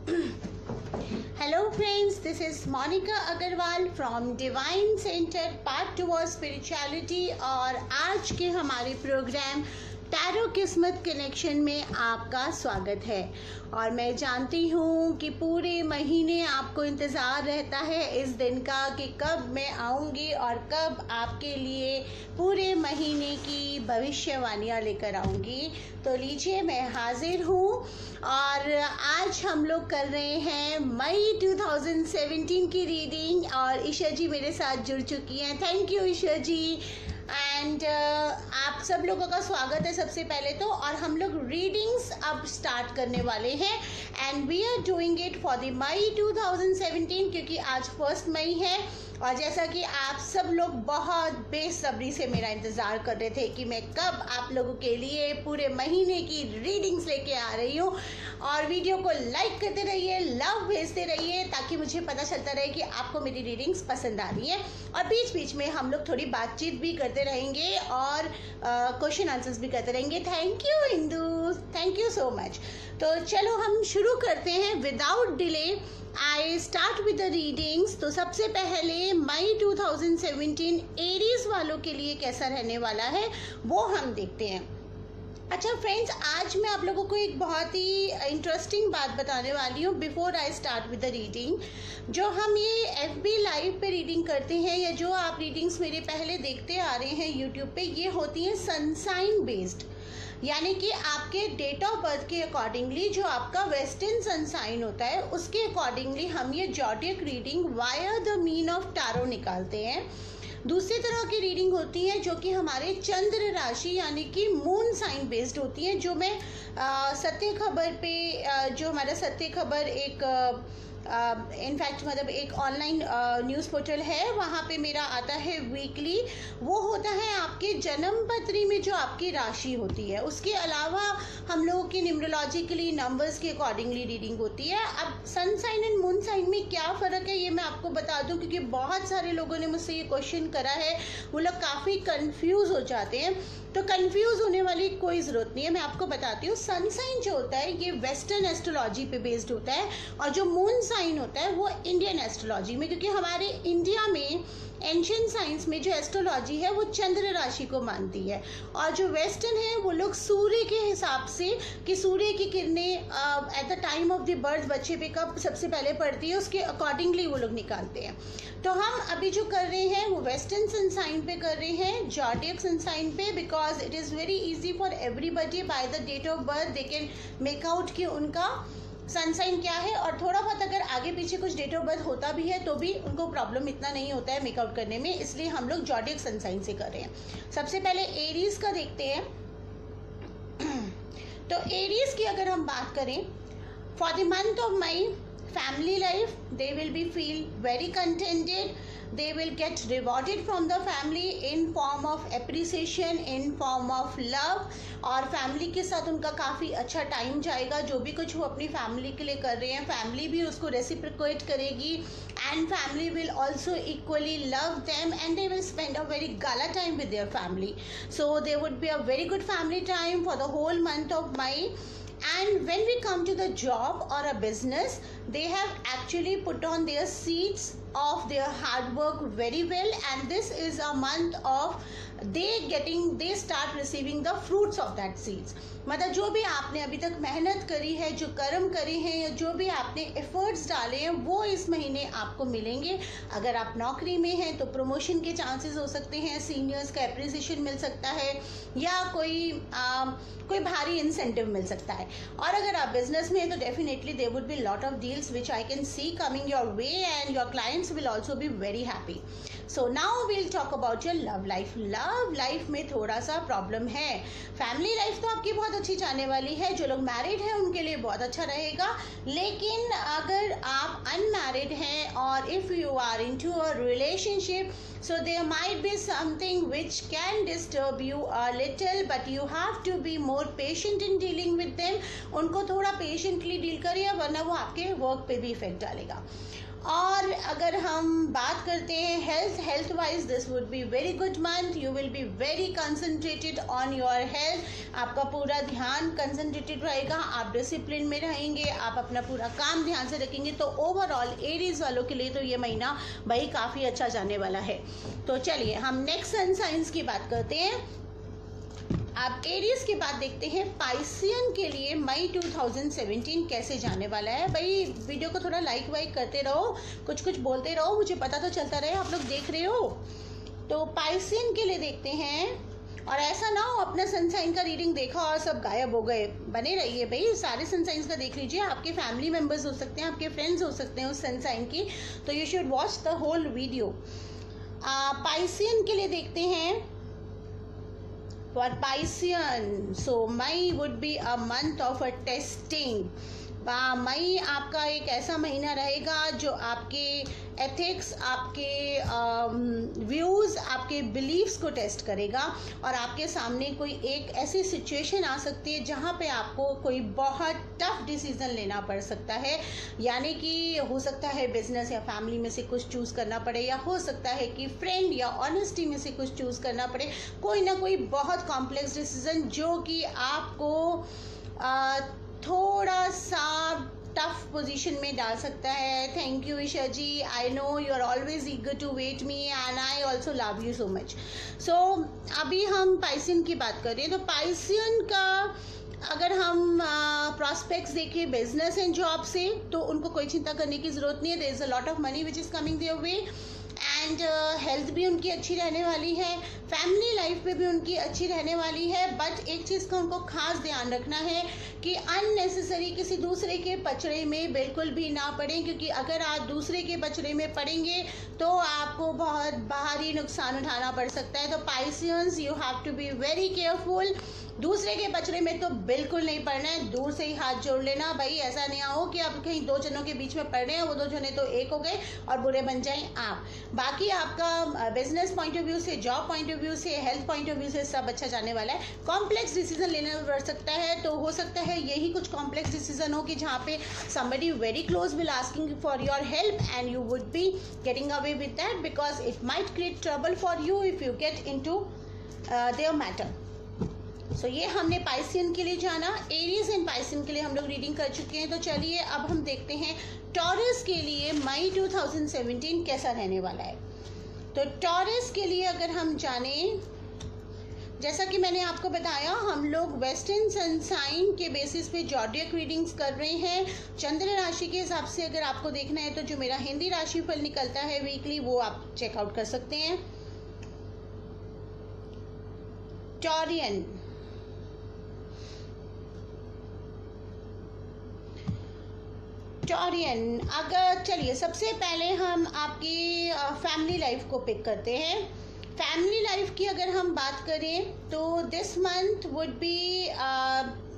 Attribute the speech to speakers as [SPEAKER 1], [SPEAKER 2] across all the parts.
[SPEAKER 1] Hello friends, this is Monica Agarwal from Divine Center Path Towards Spirituality और आज के हमारे प्रोग्राम टैरो किस्मत कनेक्शन में आपका स्वागत है। और मैं जानती हूँ कि पूरे महीने आपको इंतज़ार रहता है इस दिन का कि कब मैं आऊँगी और कब आपके लिए पूरे महीने की भविष्यवाणियाँ लेकर आऊँगी। तो लीजिए, मैं हाजिर हूँ और आज हम लोग कर रहे हैं मई 2017 की रीडिंग और ईशा जी मेरे साथ जुड़ चुकी हैं। Thank you Isha ji. And आप सब लोगों का स्वागत है सबसे पहले तो। और हम लोग रीडिंग्स अब स्टार्ट करने वाले हैं and we are doing it for the May 2017 क्योंकि आज 1 मई है। और जैसा कि आप सब लोग बहुत बेसब्री से मेरा इंतज़ार कर रहे थे कि मैं कब आप लोगों के लिए पूरे महीने की रीडिंग्स लेके आ रही हूँ। और वीडियो को लाइक करते रहिए, लव भेजते रहिए ताकि मुझे पता चलता रहे कि आपको मेरी रीडिंग्स पसंद आ रही है। और बीच बीच में हम लोग थोड़ी बातचीत भी करते रहेंगे और क्वेश्चन आंसर्स भी करते रहेंगे। Thank you Indu, thank you so much. तो चलो हम शुरू करते हैं without delay. I start with the readings. तो सबसे पहले मई 2017 एरीज वालों के लिए कैसा रहने वाला है वो हम देखते हैं। अच्छा फ्रेंड्स, आज मैं आप लोगों को एक बहुत ही इंटरेस्टिंग बात बताने वाली हूँ before I start with the reading. जो हम ये FB लाइव पे रीडिंग करते हैं या जो आप रीडिंग्स मेरे पहले देखते आ रहे हैं यूट्यूब पे, ये होती हैं सनसाइन बेस्ड, यानी कि आपके डेट ऑफ बर्थ के अकॉर्डिंगली जो आपका वेस्टर्न सन साइन होता है उसके अकॉर्डिंगली हम ये zodiac reading via the mean of tarot निकालते हैं। दूसरी तरह की रीडिंग होती है जो कि हमारे चंद्र राशि यानी कि मून साइन बेस्ड होती है, जो मैं सत्य खबर पे जो हमारा सत्य खबर एक इनफैक्ट मतलब एक ऑनलाइन न्यूज़ पोर्टल है, वहाँ पे मेरा आता है वीकली। वो होता है आपके जन्म पत्री में जो आपकी राशि होती है। उसके अलावा हम लोगों की न्यूमरोलॉजिकली नंबर्स के अकॉर्डिंगली रीडिंग होती है। अब sun sign and moon sign में क्या फ़र्क है ये मैं आपको बता दूं, क्योंकि बहुत सारे लोगों ने मुझसे ये क्वेश्चन करा है। वो लोग काफ़ी कंफ्यूज हो जाते हैं। तो कंफ्यूज होने वाली कोई ज़रूरत नहीं है, मैं आपको बताती हूँ। सन साइन जो होता है ये वेस्टर्न एस्ट्रोलॉजी पे बेस्ड होता है और जो मून साइन होता है वो इंडियन एस्ट्रोलॉजी में, क्योंकि हमारे इंडिया में एंशियंट साइंस में जो एस्ट्रोलॉजी है वो चंद्र राशि को मानती है। और जो वेस्टर्न है वो लोग सूर्य के हिसाब से कि सूर्य की किरणें at the time of the birth बच्चे पे कब सबसे पहले पड़ती है उसके अकॉर्डिंगली वो लोग निकालते हैं। तो हम अभी जो कर रहे हैं वो वेस्टर्न सन साइन पे कर रहे हैं, जॉडियक सन साइन पे, because it is very easy for everybody by the date of birth they can make out कि उनका सन साइन क्या है। और थोड़ा बहुत अगर आगे पीछे कुछ डेट ऑफ बर्थ होता भी है तो भी उनको प्रॉब्लम इतना नहीं होता है मेकआउट करने में, इसलिए हम लोग जॉडियक सन साइन से कर रहे हैं। सबसे पहले एरीज का देखते हैं। तो एरीज की अगर हम बात करें, for the month of May, family life, they will be feel very contented, they will get rewarded from the family in form of appreciation, in form of love। और फैमिली के साथ उनका काफ़ी अच्छा टाइम जाएगा। जो भी कुछ वो अपनी फैमिली के लिए कर रहे हैं फैमिली भी उसको रेसिप्रोकेट करेगी and family will also equally love them and they will spend a very gala time with their family. So they would be a very good family time for the whole month of May. And when we come to the job or a business, they have actually put on their seeds of their hard work very well, and this is a month of they start receiving the fruits of that seeds। मतलब जो भी आपने अभी तक मेहनत करी है, जो कर्म करे हैं या जो भी आपने एफर्ट्स डाले हैं वो इस महीने आपको मिलेंगे। अगर आप नौकरी में हैं तो प्रमोशन के चांसेस हो सकते हैं, सीनियर्स का एप्रिसिएशन मिल सकता है या कोई भारी इंसेंटिव मिल सकता है। और अगर आप बिजनेस में हैं तो definitely there would be lot of deals which I can see coming your way and your clients will also be very happy. So now we'll talk about your love life. Love life में थोड़ा सा problem है। Family life तो आपकी बहुत अच्छी जाने वाली है, जो लोग मैरिड हैं उनके लिए बहुत अच्छा रहेगा। लेकिन अगर आप अनमैरिड हैं और if you are into a relationship, so there might be something which can disturb you a little, but you have to be more patient in dealing with them। उनको थोड़ा पेशेंटली डील करिए वरना वो आपके work पे भी effect डालेगा। और अगर हम बात करते हैं health wise, this would be very good month. You will be very concentrated on your health. आपका पूरा ध्यान कंसंट्रेटेड रहेगा, आप डिसिप्लिन में रहेंगे, आप अपना पूरा काम ध्यान से रखेंगे. तो ओवरऑल एरीज वालों के लिए तो ये महीना भाई काफ़ी अच्छा जाने वाला है. तो चलिए हम नेक्स्ट सन साइंस की बात करते हैं. आप एरियस के बाद देखते हैं पाइसियन के लिए मई 2017 कैसे जाने वाला है. भाई वीडियो को थोड़ा लाइक वाइक करते रहो, कुछ कुछ बोलते रहो, मुझे पता तो चलता रहे आप लोग देख रहे हो. तो पाइसियन के लिए देखते हैं. और ऐसा ना हो अपना सनसाइन का रीडिंग देखा और सब गायब हो गए. बने रहिए भाई, सारे सनसाइंस का देख लीजिए. आपके फैमिली मेम्बर्स हो सकते हैं, आपके फ्रेंड्स हो सकते हैं उस सनसाइन की, तो you should watch the whole video. Piscean के लिए देखते हैं. For Piscean, so May would be a month of a testing. मई आपका एक ऐसा महीना रहेगा जो आपके एथिक्स, आपके व्यूज़, आपके बिलीव्स को टेस्ट करेगा. और आपके सामने कोई एक ऐसी सिचुएशन आ सकती है जहाँ पे आपको कोई बहुत टफ डिसीजन लेना पड़ सकता है. यानी कि हो सकता है बिजनेस या फैमिली में से कुछ चूज़ करना पड़े, या हो सकता है कि फ्रेंड या ऑनेस्टी में से कुछ चूज़ करना पड़े. कोई ना कोई बहुत कॉम्प्लेक्स डिसीजन जो कि आपको थोड़ा सा टफ पोजीशन में डाल सकता है. Thank you Isha ji, I know you are always eager to wait me and I also love you so much. So अभी हम पाइसियन की बात करें तो पाइसियन का अगर हम प्रॉस्पेक्ट्स देखें बिजनेस एंड जॉब से, तो उनको कोई चिंता करने की ज़रूरत नहीं है. There is a lot of money which is coming their way, and health भी उनकी अच्छी रहने वाली है, फैमिली लाइफ पे भी उनकी अच्छी रहने वाली है. बट एक चीज़ का उनको खास ध्यान रखना है कि अननेसेसरी किसी दूसरे के पचड़े में बिल्कुल भी ना पड़ें, क्योंकि अगर आप दूसरे के पचड़े में पड़ेंगे तो आपको बहुत बाहरी नुकसान उठाना पड़ सकता है. तो Pisceans, you have to be very careful. दूसरे के पचड़े में तो बिल्कुल नहीं पड़ना है, दूर से ही हाथ जोड़ लेना. भाई ऐसा नहीं हो कि आप कहीं दो जनों के बीच में पड़ रहे हैं, वो दो जने तो एक हो गए और बुरे बन जाएं आप. बाकी आपका बिजनेस पॉइंट ऑफ व्यू से, जॉब पॉइंट ऑफ व्यू से, हेल्थ पॉइंट ऑफ व्यू से सब अच्छा जाने वाला है. कॉम्प्लेक्स डिसीजन लेना पड़ सकता है, तो हो सकता है यही कुछ कॉम्प्लेक्स डिसीजन हो कि जहाँ पे somebody very close will asking for your help and you would be getting away with that because it might create trouble for you if you get into their matter. सो ये हमने Piscean के लिए जाना. Aries and Piscean के लिए हम लोग reading कर चुके हैं. तो चलिए अब हम देखते हैं टॉरस के लिए मई 2017 कैसा रहने वाला है. तो टॉरस के लिए अगर हम जाने, जैसा कि मैंने आपको बताया, हम लोग वेस्टर्न सन साइन के बेसिस पे जॉडियक रीडिंग्स कर रहे हैं. चंद्र राशि के हिसाब से अगर आपको देखना है तो जो मेरा हिंदी राशिफल निकलता है वीकली, वो आप चेकआउट कर सकते हैं. टॉरियन, टॉरियन अगर चलिए सबसे पहले हम आपकी फैमिली लाइफ को पिक करते हैं. फैमिली लाइफ की अगर हम बात करें तो this month would be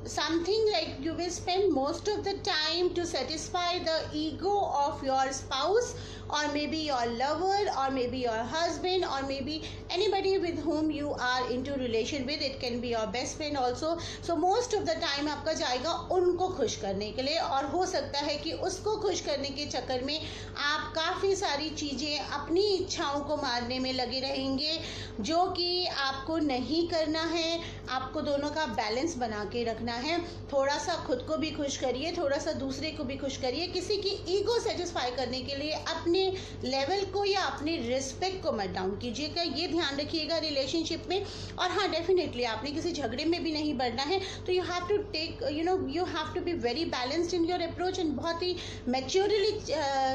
[SPEAKER 1] something like you will spend most of the time to satisfy the ego of your spouse or maybe your lover or maybe your husband or maybe anybody with whom you are into relation with. It can be your best friend also. So most of the time आपका जाएगा उनको खुश करने के लिए, और हो सकता है कि उसको खुश करने के चक्कर में आप काफ़ी सारी चीज़ें अपनी इच्छाओं को मारने में लगे रहेंगे, जो कि आपको नहीं करना है. आपको दोनों का बैलेंस बना के रखना है. थोड़ा सा खुद को भी खुश करिए, थोड़ा सा दूसरे को भी खुश करिए. किसी की ईगो सेटिस्फाई करने के लिए अपने लेवल को या अपने रिस्पेक्ट को मत डाउन कीजिएगा, ये ध्यान रखिएगा रिलेशनशिप में. और हाँ, डेफिनेटली आपने किसी झगड़े में भी नहीं बढ़ना है. तो you have to take you have to be very balanced in your approach and बहुत ही मैच्योरली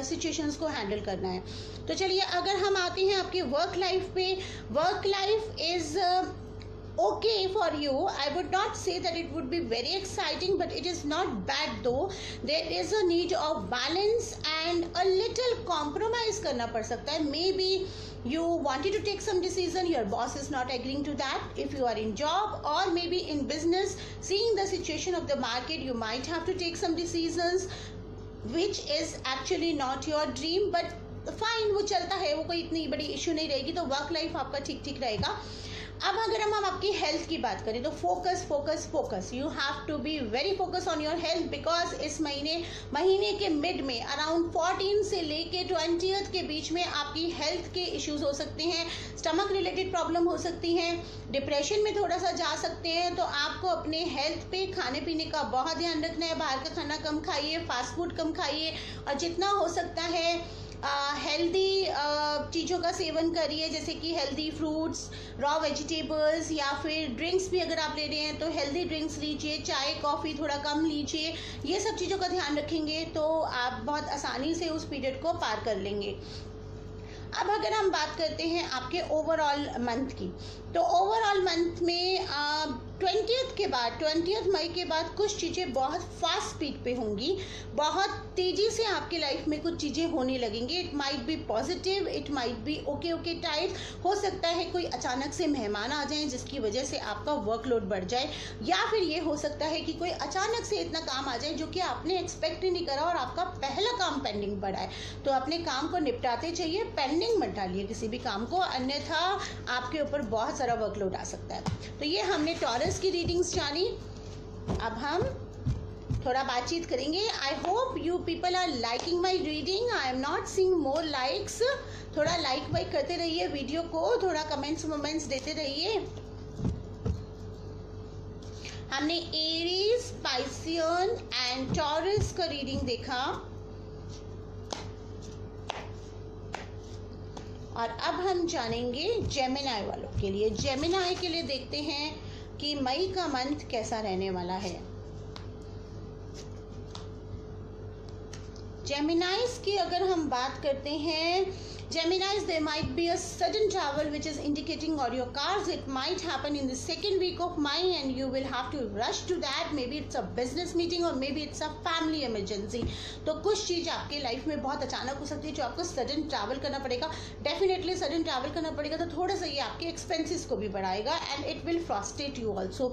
[SPEAKER 1] सिचुएशंस को हैंडल करना है. तो चलिए अगर हम आते हैं आपकी वर्क लाइफ पे. Work life is okay for you. I would not say that it would be very exciting, but it is not bad though. There is a need of balance and a little compromise करना पड़ सकता है. Maybe you wanted to take some decision, your boss is not agreeing to that. If you are in job or maybe in business, seeing the situation of the market, you might have to take some decisions which is actually not your dream, but fine, वो चलता है, वो कोई इतनी बड़ी issue नहीं रहेगी. तो वर्क लाइफ आपका ठीक ठीक रहेगा. अब अगर हम आपकी हेल्थ की बात करें तो focus focus focus, you have to be very focus on your health, because इस महीने के मिड में अराउंड 14 से लेके 20 के बीच में आपकी हेल्थ के इश्यूज हो सकते हैं, स्टमक रिलेटेड प्रॉब्लम हो सकती हैं, डिप्रेशन में थोड़ा सा जा सकते हैं। तो आपको अपने हेल्थ पे खाने पीने का बहुत ध्यान रखना है। बाहर का खाना कम खाइए, फास्ट फूड कम खाइए, और जितना हो सकता है हेल्दी चीज़ों का सेवन करिए, जैसे कि हेल्दी फ्रूट्स, रॉ वेजिटेबल्स, या फिर ड्रिंक्स भी अगर आप ले रहे हैं तो हेल्दी ड्रिंक्स लीजिए, चाय कॉफ़ी थोड़ा कम लीजिए। ये सब चीज़ों का ध्यान रखेंगे तो आप बहुत आसानी से उस पीरियड को पार कर लेंगे। अब अगर हम बात करते हैं आपके ओवरऑल मंथ की, तो ओवरऑल मंथ में 20 मई के बाद कुछ चीज़ें बहुत फास्ट स्पीड पे होंगी, बहुत तेज़ी से आपकी लाइफ में कुछ चीज़ें होने लगेंगी। It might be positive, it might be okay type. हो सकता है कोई अचानक से मेहमान आ जाएं जिसकी वजह से आपका वर्कलोड बढ़ जाए, या फिर ये हो सकता है कि कोई अचानक से इतना काम आ जाए जो कि आपने एक्सपेक्ट ही नहीं करा और आपका पहला काम पेंडिंग पड़ा है। तो अपने काम को निपटाते चाहिए, पेंडिंग मत डालिए किसी भी काम को, अन्यथा आपके ऊपर बहुत सारा वर्कलोड आ सकता है। तो ये हमने टॉरस की रीडिंग्स जानी। अब हम थोड़ा बातचीत करेंगे। I hope you people are liking my reading. I am not seeing more likes. थोड़ा लाइक वाइक करते रहिए वीडियो को, थोड़ा कमेंट्स वमेंट्स देते रहिए। हमने एरीज, पाइसियन एंड टॉरस का रीडिंग देखा, और अब हम जानेंगे जेमिनाई वालों के लिए। जेमिनाई के लिए देखते हैं कि मई का मंथ कैसा रहने वाला है। जेमिनाइज की अगर हम बात करते हैं, Geminis, there might be a sudden travel which is indicating on your cards. It might happen in the second week of May and you will have to rush to that. Maybe it's a business meeting or maybe it's a family emergency. तो कुछ चीज़ आपके life में बहुत अचानक हो सकती है जो आपको सडन ट्रैवल करना पड़ेगा। डेफिनेटली सडन ट्रैवल करना पड़ेगा तो थोड़ा सा ये आपके एक्सपेंसेस को भी बढ़ाएगा and it will frustrate you also.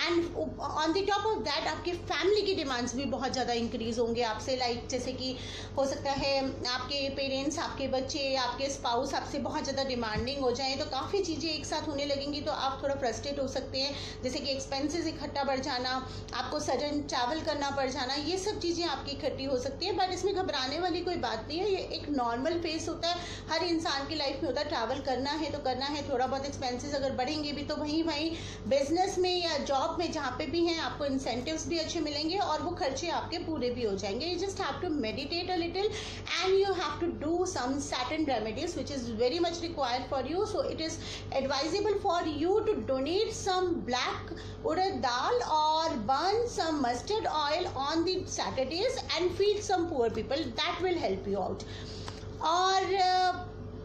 [SPEAKER 1] And on the top of that आपके फैमिली की डिमांड्स भी बहुत ज़्यादा इंक्रीज होंगे आपसे, लाइक जैसे कि हो सकता है आपके पेरेंट्स, आपके बच्चे, आपके स्पाउस आपसे बहुत ज़्यादा डिमांडिंग हो जाएं, तो काफ़ी चीज़ें एक साथ होने लगेंगी तो आप थोड़ा फ्रस्ट्रेट हो सकते हैं, जैसे कि एक्सपेंसेस इकट्ठा बढ़ जाना, आपको सडन ट्रैवल करना पड़ जाना, ये सब चीज़ें आपकी इकट्ठी हो सकती है। बट इसमें घबराने वाली कोई बात नहीं है, ये एक नॉर्मल फेस होता है, हर इंसान की लाइफ में होता है। ट्रैवल करना है तो करना है, थोड़ा बहुत एक्सपेंसेस अगर बढ़ेंगे भी तो वहीं बिजनेस में या जॉब में जहाँ पे भी हैं आपको इंसेंटिव्स भी अच्छे मिलेंगे और वो खर्चे आपके पूरे भी हो जाएंगे। You just have to meditate a little and you have to do some certain remedies which is very much required for you. So it is advisable for you to donate some black urad dal or burn some mustard oil on the Saturdays and feed some poor people. That will help you out. और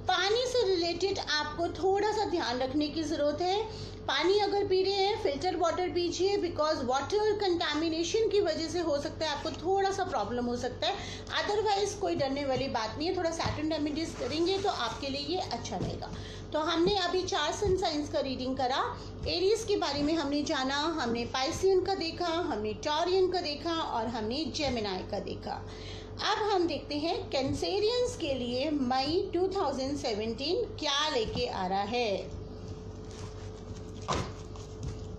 [SPEAKER 1] पानी से related आपको थोड़ा सा ध्यान रखने की ज़रूरत है। पानी अगर पी रहे हैं फिल्टर वाटर पीजिए, बिकॉज वाटर कंटामिनेशन की वजह से हो सकता है आपको थोड़ा सा प्रॉब्लम हो सकता है, अदरवाइज कोई डरने वाली बात नहीं है। थोड़ा सैटर्न रेमेडीज करेंगे तो आपके लिए ये अच्छा रहेगा। तो हमने अभी 4 सन साइंस का रीडिंग करा। एरीज के बारे में हमने जाना, हमने पाइसियन का देखा, हमने टॉरियन का देखा और हमने जेमिनाई का देखा। अब हम देखते हैं कैंसेरियंस के लिए मई 2017 क्या लेके आ रहा है।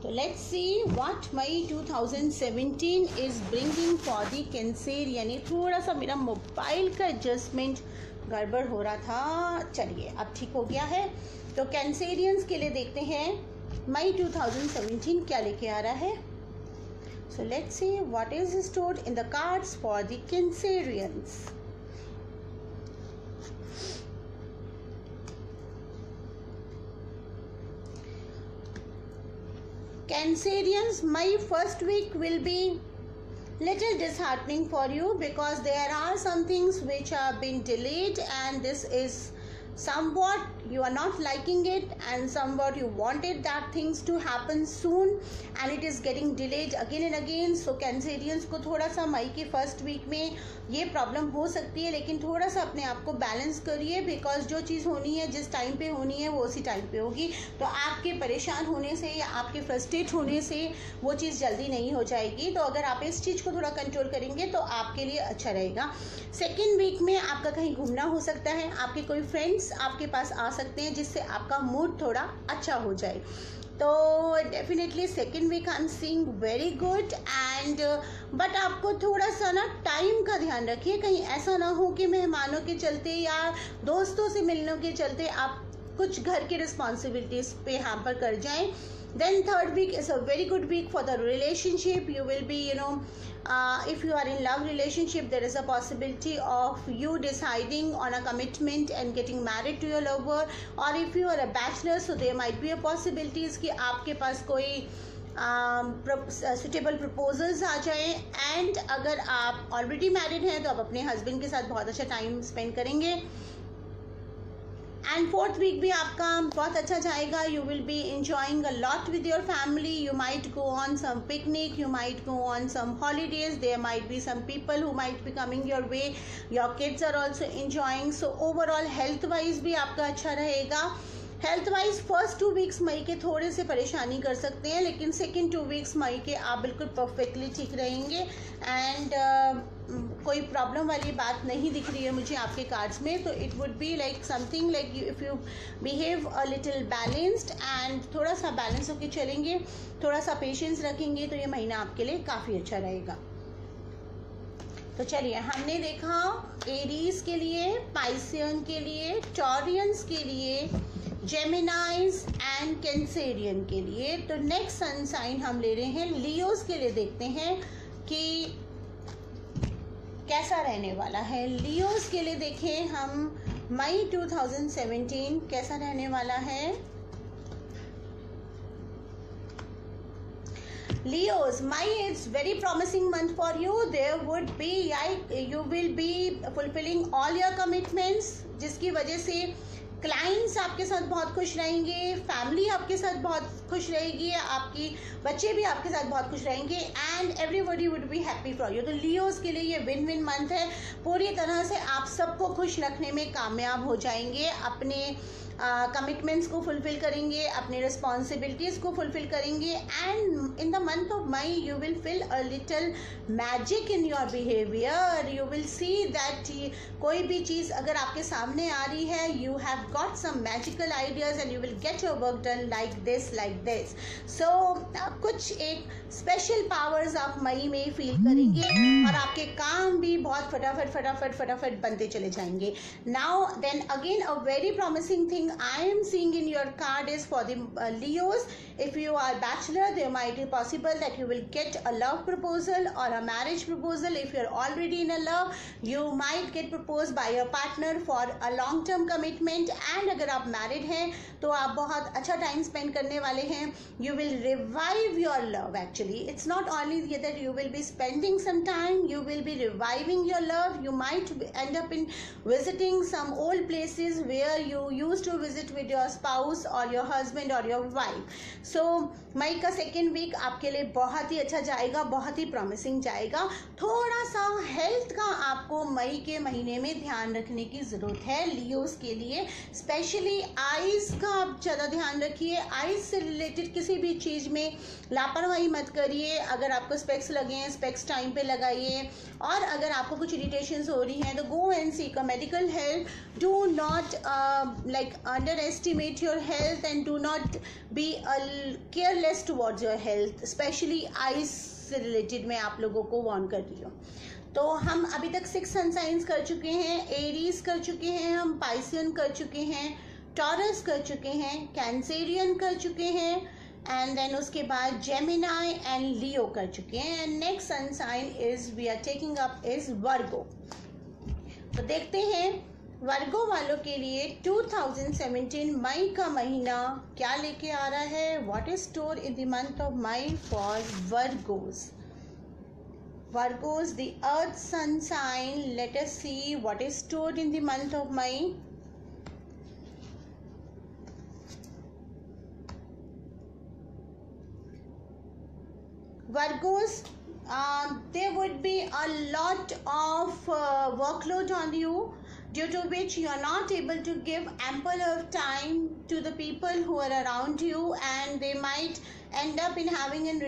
[SPEAKER 1] तो let's see what May 2017 is bringing for the Cancerian. ये थोड़ा सा मेरा मोबाइल का एडजस्टमेंट गड़बड़ हो रहा था, चलिए अब ठीक हो गया है। तो कैंसेरियंस के लिए देखते हैं मई 2017 क्या लेके आ रहा है। So let's see what is stored in the cards for the Cancerians. Cancerians, my first week will be little disheartening for you because there are some things which have been delayed and this is somewhat you are not liking it and somewhat you wanted that things to happen soon and it is getting delayed again and again. So Cancerians को थोड़ा सा मई के first week में ये problem हो सकती है, लेकिन थोड़ा सा अपने आप को बैलेंस करिए बिकॉज जो चीज़ होनी है जिस टाइम पे होनी है वो उसी टाइम पे होगी। तो आपके परेशान होने से या आपके फ्रस्ट्रेट होने से वो चीज़ जल्दी नहीं हो जाएगी। तो अगर आप इस चीज़ को थोड़ा कंट्रोल करेंगे तो आपके लिए अच्छा रहेगा। सेकेंड वीक में आपका कहीं घूमना हो सकता है, आपके कोई फ्रेंड्स इवेंट्स आपके पास आ सकते हैं जिससे आपका मूड थोड़ा अच्छा हो जाए। तो definitely second week I am seeing very good and but आपको थोड़ा सा ना टाइम का ध्यान रखिए, कहीं ऐसा ना हो कि मेहमानों के चलते या दोस्तों से मिलने के चलते आप कुछ घर की रिस्पॉन्सिबिलिटीज पे यहाँ पर कर जाएं। Then third week is a very good week for the relationship. You will be, if you are in love relationship, there is a possibility of you deciding on a commitment and getting married to your lover. Or if you are a bachelor, so there might be a possibilities कि आपके पास कोई suitable proposals आ जाए। and अगर आप already married हैं तो आप अपने husband के साथ बहुत अच्छा time spend करेंगे। एंड फोर्थ वीक भी आपका बहुत अच्छा जाएगा। You will be enjoying a lot with your family. You might go on some picnic, you might go on some holidays, there might be some people who might be coming your way, your kids are also enjoying. So overall health wise भी आपका अच्छा रहेगा। Health wise first 2 weeks मई के थोड़े से परेशानी कर सकते हैं, लेकिन सेकेंड 2 वीक्स मई के आप बिल्कुल परफेक्टली ठीक रहेंगे। एंड कोई प्रॉब्लम वाली बात नहीं दिख रही है मुझे आपके कार्ड्स में। तो it would be like something like if you behave a little balanced and थोड़ा सा बैलेंस होकर चलेंगे, थोड़ा सा पेशेंस रखेंगे, तो ये महीना आपके लिए काफ़ी अच्छा रहेगा। तो चलिए, हमने देखा एरीज के लिए, पाइसियन के लिए, टॉरियंस के लिए, जेमिनाइज एंड कैंसेरियन के लिए। तो नेक्स्ट सन साइन हम ले रहे हैं लियोस के लिए। देखते हैं कि कैसा रहने वाला है लियोस के लिए। देखें हम मई 2017 कैसा रहने वाला है। Leos, May is very promising month for you. There would be you will be fulfilling all your commitments, जिसकी वजह से क्लाइंट्स आपके साथ बहुत खुश रहेंगे, फैमिली आपके साथ बहुत खुश रहेगी, आपकी बच्चे भी आपके साथ बहुत खुश रहेंगे and everybody would be happy for you. तो लियोस के लिए ये विन विन मंथ है। पूरी तरह से आप सबको खुश रखने में कामयाब हो जाएंगे, अपने कमिटमेंट्स को फुलफिल करेंगे, अपनी रिस्पॉन्सिबिलिटीज़ को फुलफिल करेंगे and in the month of May you will feel a little magic in your behaviour. You will see that कोई भी चीज़ अगर आपके सामने आ रही है, you have got some magical ideas and you will get your work done like this. So कुछ एक स्पेशल पावर्स आप मई में फील करेंगे और आपके काम भी बहुत फटाफट बनते चले जाएंगे। Now then again a very promising thing I am seeing in your card is for the Leos. If you are bachelor, there might be possible that you will get a love proposal or a marriage proposal. If you are already in a love, you might get proposed by your partner for a long term commitment. And अगर आप married हैं तो आप बहुत अच्छा time spend करने वाले हैं। You will revive your love. Actually, it's not only that you will be spending some time, you will be reviving your love. You might end up in visiting some old places where you used to visit with your spouse or your husband or your wife. So मई का second week आपके लिए बहुत ही अच्छा जाएगा, बहुत ही promising जाएगा। थोड़ा सा हेल्थ का आपको मई के महीने में ध्यान रखने की ज़रूरत है लियोस के लिए। स्पेशली आइज़ का आप ज़्यादा ध्यान रखिए। आइज़ से रिलेटेड किसी भी चीज़ में लापरवाही मत करिए। अगर आपको स्पेक्स लगे हैं, स्पेक्स टाइम पे लगाइए। और अगर आपको कुछ इरिटेशंस हो रही हैं तो go and seek a medical help. Do not under estimate your health and do not be careless towards your health. Specially eyes से रिलेटेड मैं आप लोगों को वार्न कर रही हूँ। तो हम अभी तक 6 सन साइंस कर चुके हैं, एरीज कर चुके हैं, हम पाइसियन कर चुके हैं, टॉरस कर चुके हैं, कैंसेरियन कर चुके हैं एंड देन उसके बाद जेमिनाई एंड लियो कर चुके हैं। And next sun sign is we are taking up is Virgo. तो देखते हैं वर्गो वालों के लिए 2017 मई का महीना क्या लेके आ रहा है। What is store in the month of May for Virgos. Virgos, the earth sun sign. Let us see what is stored in the month of May. Virgos, there would be a lot of workload on you, due to which you are not able to give ample of time to the people who are around you, and they might end up in having an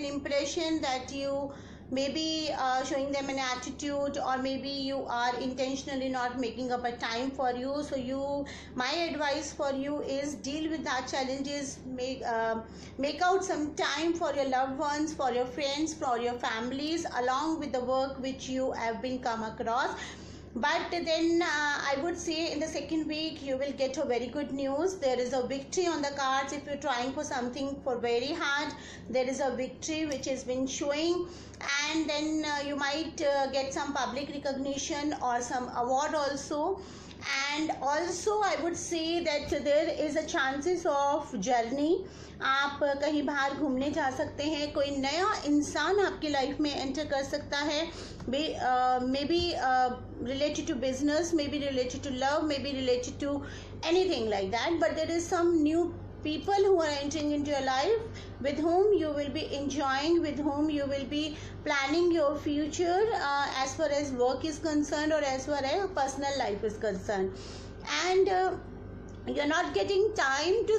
[SPEAKER 1] impression that you maybe showing them an attitude, or maybe you are intentionally not making up a time for you. So my advice for you is deal with that challenges, make out some time for your loved ones, for your friends, for your families, along with the work which you have been come across. But then I would say in the second week you will get a very good news. There is a victory on the cards. If you're trying for something for very hard, there is a victory which has been showing, and then you might get some public recognition or some award also. And also I would say that there is a chances of journey. आप कहीं बाहर घूमने जा सकते हैं, कोई नया इंसान आपकी लाइफ में एंटर कर सकता है, may be related to business, maybe related to love, maybe related to anything like that. But there is some new people who are entering into your life with whom you will be enjoying, with whom you will be planning your future as far as work is concerned or as far as personal life is concerned. And you're not getting time to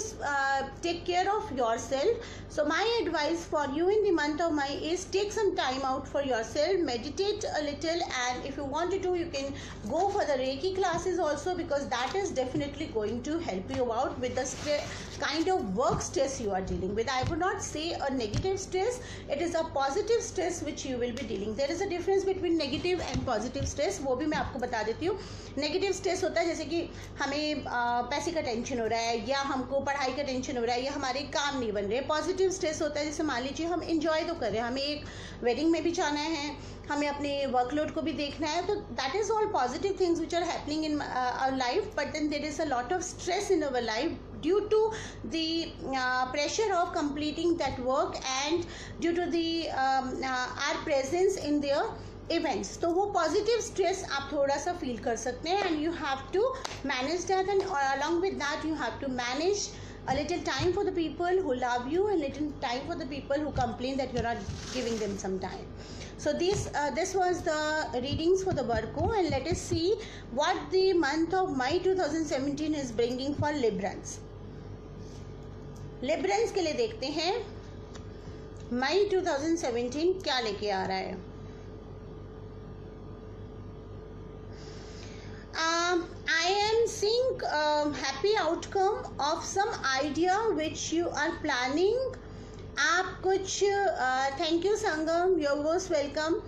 [SPEAKER 1] take care of yourself. So my advice for you in the month of May is take some time out for yourself, meditate a little, and if you want to do, you can go for the Reiki classes also, because that is definitely going to help you out with the kind of work stress you are dealing with. I would not say a negative stress, it is a positive stress which you will be dealing. There is a difference between negative and positive stress, वो भी मैं आपको बता देती हूँ. Negative stress होता है जैसे कि हमें पैसे का टेंशन हो रहा है, या हमको पढ़ाई का टेंशन हो रहा है, या हमारे काम नहीं बन रहे. पॉजिटिव स्ट्रेस होता है जैसे मान लीजिए हम इंजॉय तो कर रहे हैं, हमें एक वेडिंग में भी जाना है, हमें अपने वर्कलोड को भी देखना है, तो that is all positive things which are happening in our life. But then there is a lot of stress in our life due to the pressure of completing that work and due to the our presence in their events. तो वो positive stress आप थोड़ा सा feel कर सकते हैं, and you have to manage that, and along with that you have to manage a little time for the people who love you and little time for the people who complain that you're not giving them some time. So this was the readings for the Virgo, and let us see what the month of May 2017 is bringing for Librans. Librans के लिए देखते हैं मई 2017 क्या लेके आ रहा है. I am seeing happy outcome of some idea which you are planning. आप कुछ thank you Sangam, you are most welcome.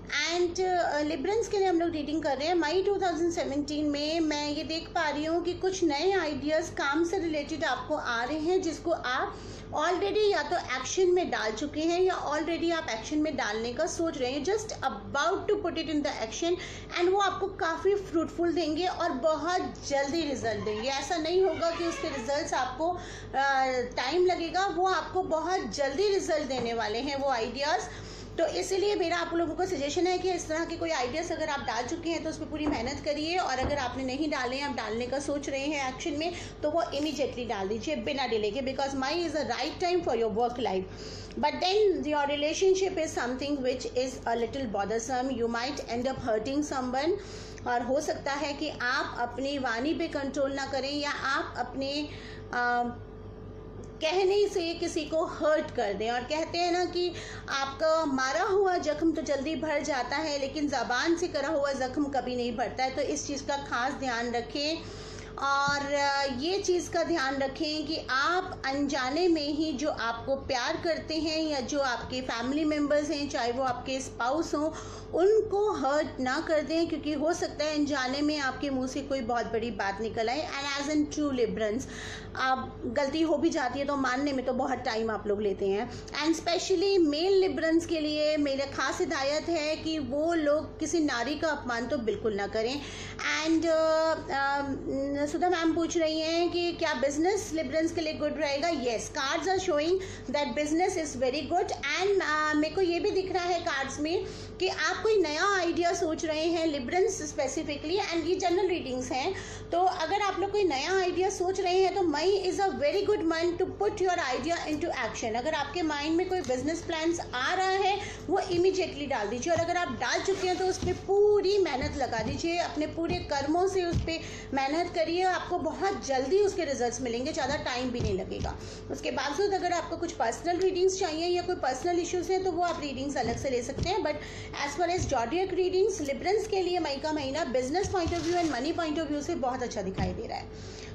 [SPEAKER 1] And Librans के लिए हम लोग रीडिंग कर रहे हैं. मई 2017 में मैं ये देख पा रही हूँ कि कुछ नए आइडियाज़ काम से रिलेटेड आपको आ रहे हैं, जिसको आप ऑलरेडी या तो एक्शन में डाल चुके हैं या ऑलरेडी आप एक्शन में डालने का सोच रहे हैं, just about to put it in the action, and वो आपको काफ़ी फ्रूटफुल देंगे और बहुत जल्दी रिजल्ट देंगे. ऐसा नहीं होगा कि उसके रिजल्ट्स आपको टाइम लगेगा, वो आपको बहुत जल्दी रिजल्ट देने वाले हैं वो आइडियाज़. तो इसीलिए मेरा आप लोगों को सजेशन है कि इस तरह के कोई आइडियाज़ अगर आप डाल चुके हैं तो उस पर पूरी मेहनत करिए, और अगर आपने नहीं डाले, आप डालने का सोच रहे हैं एक्शन में, तो वो इमीडिएटली डाल दीजिए बिना डिले के, because May is a right time for your work life. But then your relationship is something which is a little bothersome. You might end up hurting someone, और हो सकता है कि आप अपनी वाणी पे कंट्रोल ना करें, या आप अपने कहने से किसी को हर्ट कर दें. और कहते हैं ना कि आपका मारा हुआ जख्म तो जल्दी भर जाता है, लेकिन ज़बान से करा हुआ जख्म कभी नहीं भरता है. तो इस चीज़ का खास ध्यान रखें, और ये चीज़ का ध्यान रखें कि आप अनजाने में ही जो आपको प्यार करते हैं या जो आपके फैमिली मेम्बर्स हैं, चाहे वो आपके स्पाउस हों, उनको हर्ट ना कर दें, क्योंकि हो सकता है अनजाने में आपके मुंह से कोई बहुत बड़ी बात निकल आए. And as an true Librans, आप गलती हो भी जाती है तो मानने में तो बहुत टाइम आप लोग लेते हैं. एंड स्पेशली मेल लिब्रंस के लिए मेरा खास हिदायत है कि वो लोग किसी नारी का अपमान तो बिल्कुल ना करें. एंड सुधा मैम पूछ रही हैं कि क्या बिजनेस लिब्रंस के लिए गुड रहेगा. Yes, cards are showing that business is very good. And मेरे को ये भी दिख रहा है कार्ड्स में कि आप कोई नया आइडिया सोच रहे हैं, लिब्रंस स्पेसिफिकली, एंड ये जनरल रीडिंग्स हैं, तो अगर आप लोग कोई नया आइडिया सोच रहे हैं तो May is a very good month to put your idea into action. अगर आपके माइंड में कोई बिजनेस प्लान्स आ रहा है वो इमीडिएटली डाल दीजिए, और अगर आप डाल चुके हैं तो उस पर पूरी मेहनत लगा दीजिए, अपने पूरे कर्मों से उस पर मेहनत करिए, आपको बहुत जल्दी उसके रिजल्ट्स मिलेंगे, ज़्यादा टाइम भी नहीं लगेगा। उसके बावजूद अगर आपको कुछ पर्सनल रीडिंग्स चाहिए या कोई पर्सनल इश्यूज हैं तो वो आप रीडिंग्स अलग से ले सकते हैं, but as far as zodiac readings Librans के लिए मई का महीना business point of view and money point of view से बहुत अच्छा दिखाई दे रहा है।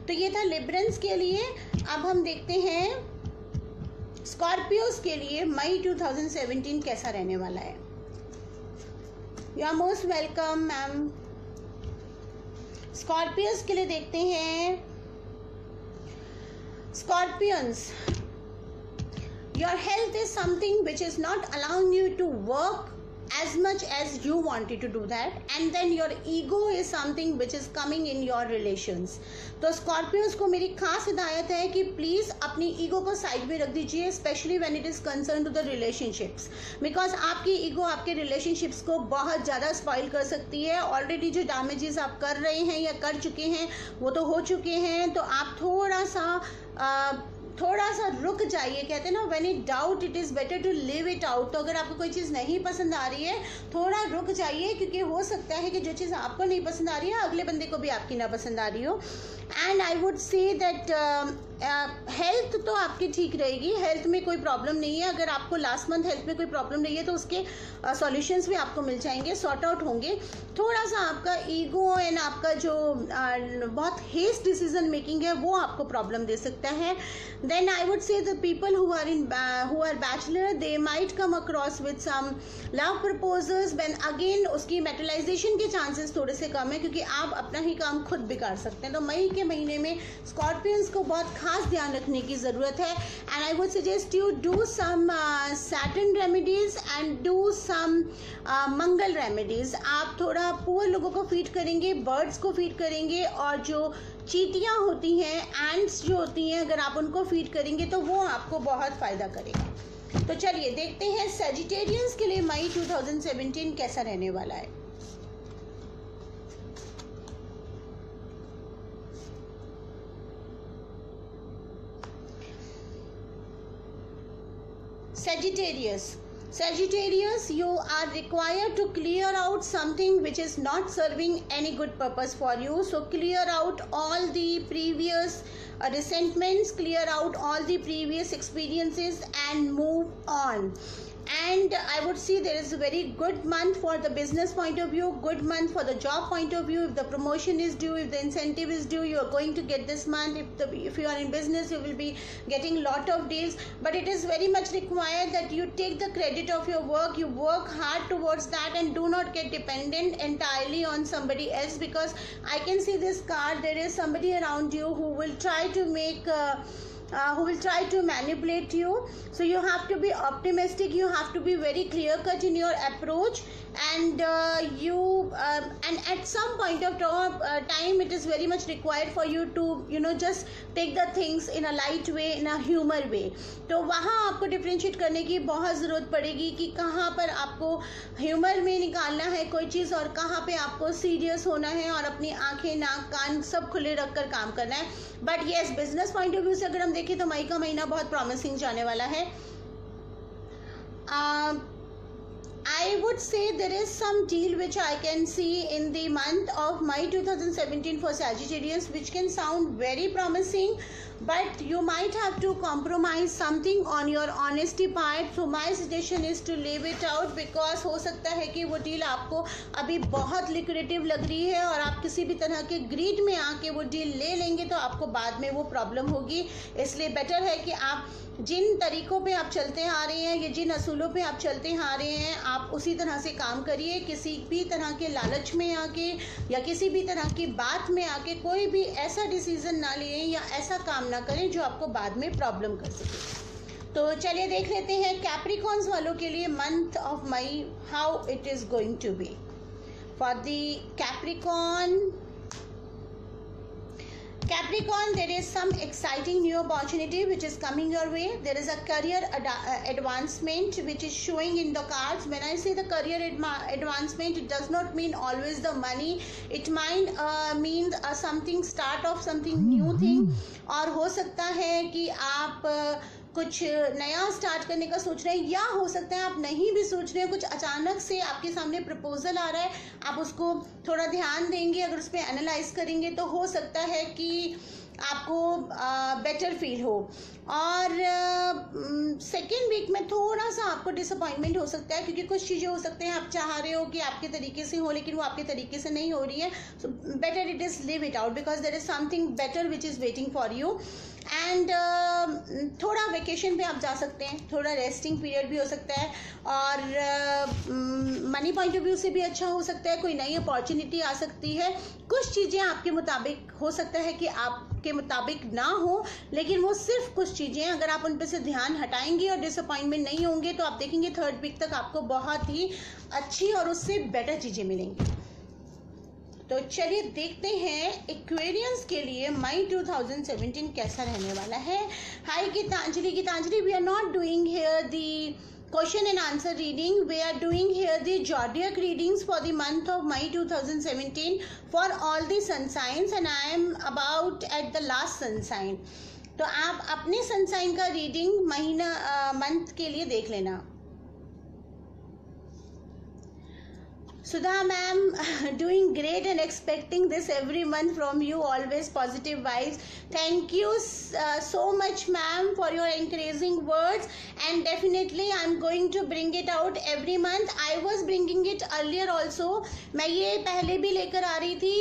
[SPEAKER 1] तो ये था लिब्रंस के लिए। अब हम देखते हैं स्कॉर्पियोज के लिए मई 2017 कैसा रहने वाला है। You are most welcome ma'am. Scorpions के लिए देखते हैं। Scorpions, your health is something which is not allowing you to work as much as you wanted to do that, and then your ego is something which is coming in your relations. तो Scorpios को मेरी खास हिदायत है कि please अपनी ego को side में रख दीजिए, specially when it is concern to the relationships, because आपकी ईगो आपके रिलेशनशिप्स को बहुत ज़्यादा स्पॉइल कर सकती है। ऑलरेडी जो डैमेजेस आप कर रहे हैं या कर चुके हैं वो तो हो चुके हैं, तो आप थोड़ा सा रुक जाइए। कहते हैं ना, when in doubt it is better to leave it out. तो अगर आपको कोई चीज़ नहीं पसंद आ रही है थोड़ा रुक जाइए, क्योंकि हो सकता है कि जो चीज़ आपको नहीं पसंद आ रही है अगले बंदे को भी आपकी ना पसंद आ रही हो। And I would say that health तो आपकी ठीक रहेगी, हेल्थ में कोई प्रॉब्लम नहीं है। अगर आपको लास्ट मंथ हेल्थ में कोई प्रॉब्लम रही है तो उसके सॉल्यूशंस भी आपको मिल जाएंगे, सॉर्ट आउट होंगे। थोड़ा सा आपका ईगो एंड आपका जो बहुत हेस्ट डिसीजन मेकिंग है वो आपको प्रॉब्लम दे सकता है। Then I would say the people who are bachelor, they might come across with some love proposals, when again उसकी मेटलाइजेशन के चांसेस थोड़े से कम है, क्योंकि आप अपना ही काम खुद बिगाड़ सकते हैं। तो मई के महीने में स्कॉर्पियंस को बहुत खास ध्यान रखने की ज़रूरत है। And I would suggest you do some Saturn remedies and do some Mangal remedies. आप थोड़ा पुअर लोगों को फीड करेंगे, बर्ड्स को फीड करेंगे, और जो चींटियाँ होती हैं, एंट्स जो होती हैं, अगर आप उनको फीड करेंगे तो वो आपको बहुत फ़ायदा करेगा। तो चलिए देखते हैं सजिटेरियंस के लिए मई 2017 कैसा रहने वाला है। Sagittarius, you are required to clear out something which is not serving any good purpose for you. So clear out all the previous resentments, clear out all the previous experiences and move on. And I would see there is a very good month for the business point of view, good month for the job point of view. If the promotion is due, if the incentive is due, you are going to get this month. If you are in business, you will be getting lot of deals, but it is very much required that you take the credit of your work, you work hard towards that, and do not get dependent entirely on somebody else, because I can see this card, there is somebody around you who will try to make who will try to manipulate you. So you have to be optimistic, you have to be very clear cut in your approach, and and at some point of time it is very much required for you to just take the things in a light way, in a humor way. तो वहाँ आपको differentiate करने की बहुत ज़रूरत पड़ेगी कि कहाँ पर आपको ह्यूमर में निकालना है कोई चीज़ और कहाँ पे आपको सीरियस होना है और अपनी आंखें नाक कान सब खुले रख कर काम करना है। But yes, business point of view से अगर हम देखें तो मई का महीना बहुत प्रॉमिसिंग जाने वाला है। I would say there is some deal which I can see in the month of May 2017 for Sagittarius, which can sound very promising, but you might have to compromise something on your honesty part. So my suggestion is to leave it out, because हो सकता है कि वो deal आपको अभी बहुत लिक्रेटिव लग रही है और आप किसी भी तरह के ग्रीड में आके वो डील ले लेंगे तो आपको बाद में वो प्रॉब्लम होगी। इसलिए बेटर है कि आप जिन तरीक़ों पे आप चलते आ रहे हैं या जिन असूलों पे आप चलते आ रहे हैं आप उसी तरह से काम करिए। किसी भी तरह के लालच में आके या किसी भी तरह की बात में आके कोई भी ऐसा डिसीज़न ना लें या ऐसा काम ना करें जो आपको बाद में प्रॉब्लम कर सके। तो चलिए देख लेते हैं कैप्रिकॉन्स वालों के लिए month of May how it is going to be for the Capricorn, there is some exciting new opportunity which is coming your way. There is a career advancement which is showing in the cards. When I say the career advancement, it does not mean always the money. It might mean something start of something new thing. और हो सकता है कि आप कुछ नया start करने का सोच रहे हैं, या हो सकता है आप नहीं भी सोच रहे हैं, कुछ अचानक से आपके सामने प्रपोजल आ रहा है, आप उसको थोड़ा ध्यान देंगे, अगर उस पर एनालाइज करेंगे तो हो सकता है कि आपको बेटर फील हो। और सेकेंड वीक में थोड़ा सा आपको डिसअपॉइंटमेंट हो सकता है, क्योंकि कुछ चीज़ें हो सकते हैं आप चाह रहे हो कि आपके तरीके से हो, लेकिन वो आपके तरीके से नहीं हो रही है। So better it is leave it out, because there is something better which is waiting for you. And थोड़ा वेकेशन पे आप जा सकते हैं, थोड़ा रेस्टिंग पीरियड भी हो सकता है, और मनी पॉइंट ऑफ व्यू से भी अच्छा हो सकता है, कोई नई अपॉर्चुनिटी आ सकती है। कुछ चीज़ें आपके मुताबिक हो सकता है कि आपके मुताबिक ना हो, लेकिन वो सिर्फ कुछ चीज़ें, अगर आप उन पर से ध्यान हटाएंगे और डिसअपॉइंटमेंट नहीं होंगे तो आप देखेंगे थर्ड वीक तक आपको बहुत ही अच्छी और उससे बेटर चीज़ें मिलेंगी। तो चलिए देखते हैं एक्वेरियंस के लिए मई 2017 कैसा रहने वाला है। Hi Geetanjali, we are not doing here the question and answer reading, we are doing here the zodiac readings for the month of May 2017 for all the sun signs, and I am about at the last sun sign. तो आप अपने sun sign का reading month के लिए देख लेना। Sudha ma'am, doing great and expecting this every month from you, always positive vibes. Thank you so much ma'am for your encouraging words, and definitely I'm going to bring it out every month. I was bringing it earlier also. मैं ये पहले भी लेकर आ रही थी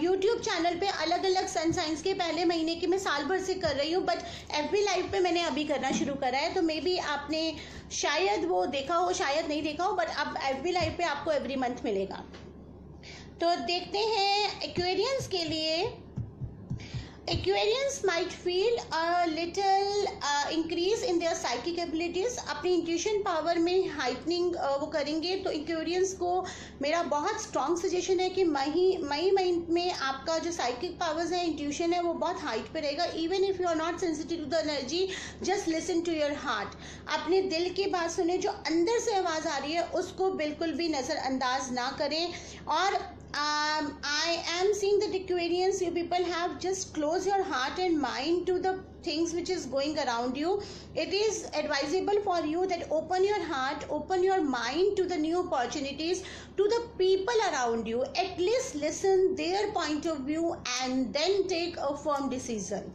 [SPEAKER 1] YouTube channel पे अलग अलग सन साइंस के पहले महीने की, मैं साल भर से कर रही हूँ, बट FB लाइव पे मैंने अभी करना शुरू करा है, तो मे बी आपने शायद वो देखा हो, शायद नहीं देखा हो, बट अब FB लाइव पे आपको एवरी मंथ मिलेगा। तो देखते हैं एक्वेरियंस के लिए। Aquarians might feel a little increase in their psychic abilities, अपनी इंट्यूशन पावर में हाइटनिंग वो करेंगे। तो Aquarians को मेरा बहुत स्ट्रॉन्ग सजेशन है कि मई में आपका जो साइकिक पावर्स है, इंट्यूशन है, वो बहुत हाइट पे रहेगा। Even if you are not sensitive to the energy, just listen to your heart, अपने दिल की बात सुने, जो अंदर से आवाज़ आ रही है उसको बिल्कुल भी नज़रअंदाज ना करें। और I am seeing that Aquarians, you people have just close your heart and mind to the things which is going around you. It is advisable for you that open your heart, open your mind to the new opportunities, to the people around you. At least listen their point of view and then take a firm decision.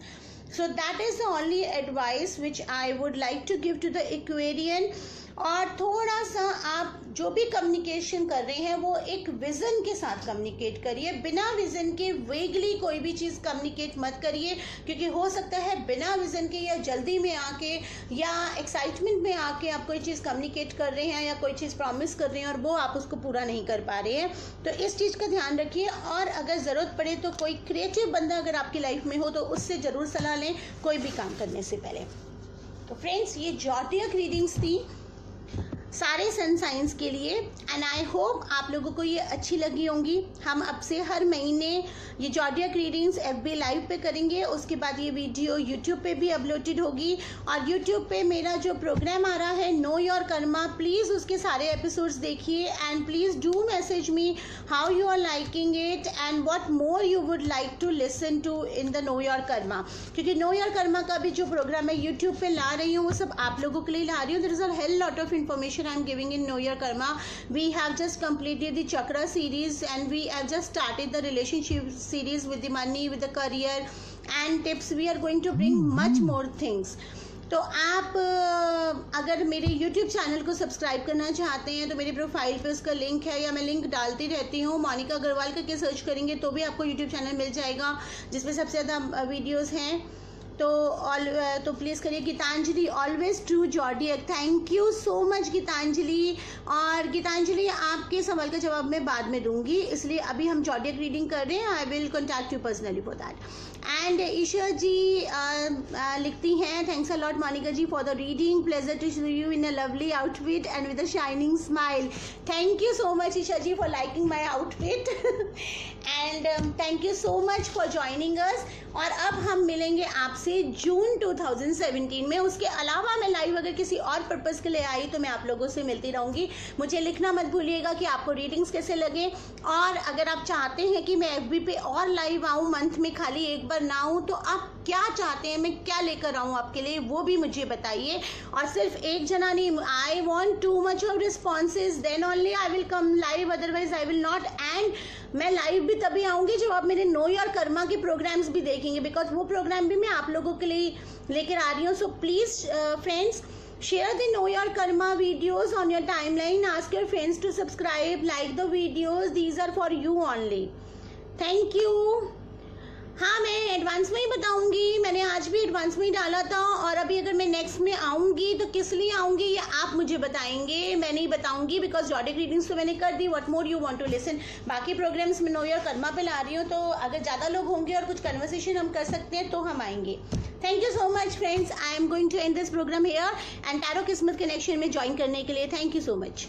[SPEAKER 1] So that is the only advice which I would like to give to the Aquarian. और थोड़ा सा आप जो भी communication कर रहे हैं वो एक विज़न के साथ कम्युनिकेट करिए, बिना विज़न के वेगली कोई भी चीज़ कम्युनिकेट मत करिए, क्योंकि हो सकता है बिना विज़न के या जल्दी में आके या एक्साइटमेंट में आके आप कोई चीज़ कम्युनिकेट कर रहे हैं या कोई चीज़ प्रॉमिस कर रहे हैं और वो आप उसको पूरा नहीं कर पा रहे हैं। तो इस चीज़ का ध्यान रखिए, और अगर ज़रूरत पड़े तो कोई क्रिएटिव बंदा अगर आपकी लाइफ में हो तो उससे ज़रूर सलाह लें कोई भी काम करने से पहले। तो फ्रेंड्स, ये ज़ोडिएक रीडिंग्स थी सारे सन साइंस के लिए, एंड आई होप आप लोगों को ये अच्छी लगी होंगी। हम अब से हर महीने ये ज़ोडिएक रीडिंग्स FB लाइव पे करेंगे, उसके बाद ये वीडियो YouTube पे भी अपलोडेड होगी, और YouTube पे मेरा जो प्रोग्राम आ रहा है नो योर कर्मा, प्लीज़ उसके सारे एपिसोड्स देखिए, and please do message me how you are liking it and what more you would like to listen to in the know your karma. क्योंकि नो योर कर्मा का भी जो programme है YouTube पे ला रही हूँ, वो सब आप लोगों के लिए ला रही हूँ। There is a hell lot of information I am giving in Know Your Karma. We have just completed the Chakra series, and we have just started the relationship series with the money, with the career and tips. We are going to bring much more things. तो आप अगर मेरे YouTube channel को subscribe करना चाहते हैं तो मेरे प्रोफाइल पे उसका लिंक है, या मैं लिंक डालती रहती हूँ। मोनिका अग्रवाल करके सर्च करेंगे तो भी आपको YouTube चैनल मिल जाएगा, जिसमें सबसे ज़्यादा वीडियोस हैं। तो प्लीज़ करिए। Geetanjali always true zodiac, thank you so much Geetanjali. और गीतांजलि आपके सवाल का जवाब मैं बाद में दूंगी, इसलिए अभी हम जॉडियक रीडिंग कर रहे हैं। I will contact you personally for that. And Isha ji लिखती हैं, thanks a lot Monika ji for the reading, pleasure to see you in a lovely outfit and with a shining smile. Thank you so much Isha ji for liking my outfit and thank you so much for joining us. और अब हम मिलेंगे आपसे जून 2017 में। उसके अलावा मैं live अगर किसी और पर्पज़ के लिए आई तो मैं आप लोगों से मिलती रहूँगी। मुझे लिखना मत भूलिएगा कि आपको रीडिंग्स कैसे लगे, और अगर आप चाहते हैं कि मैं FB पे और लाइव आऊँ, मंथ में खाली एक बार ना आऊँ, तो आप क्या चाहते हैं, मैं क्या लेकर आऊँ आपके लिए, वो भी मुझे बताइए। और सिर्फ एक जना नहीं, I want too much of responses, then only I will come live, otherwise I will not. एंड मैं लाइव भी तभी आऊँगी जब आप मेरे नो योर कर्मा के प्रोग्राम्स भी देखेंगे, बिकॉज वो प्रोग्राम भी मैं आप लोगों के लिए लेकर आ रही हूँ। So please friends, share the know your karma videos on your timeline, ask your friends to subscribe, like the videos, these are for you only. Thank you. हाँ, मैं एडवांस में ही बताऊंगी, मैंने आज भी एडवांस में ही डाला था। और अभी अगर मैं नेक्स्ट में आऊँगी तो किस लिए आऊँगी ये आप मुझे बताएंगे, मैं नहीं बताऊंगी, बिकॉज जॉडिक रीडिंग्स तो मैंने कर दी। What more you want to listen. बाकी प्रोग्राम्स में नो योर कर्मा पे ला रही हूँ, तो अगर ज़्यादा लोग होंगे और कुछ कन्वर्सेशन हम कर सकते हैं तो हम आएंगे। Thank you so much friends, I am going to end this program here. And tarot किस्मत कनेक्शन में ज्वाइन करने के लिए थैंक यू सो मच।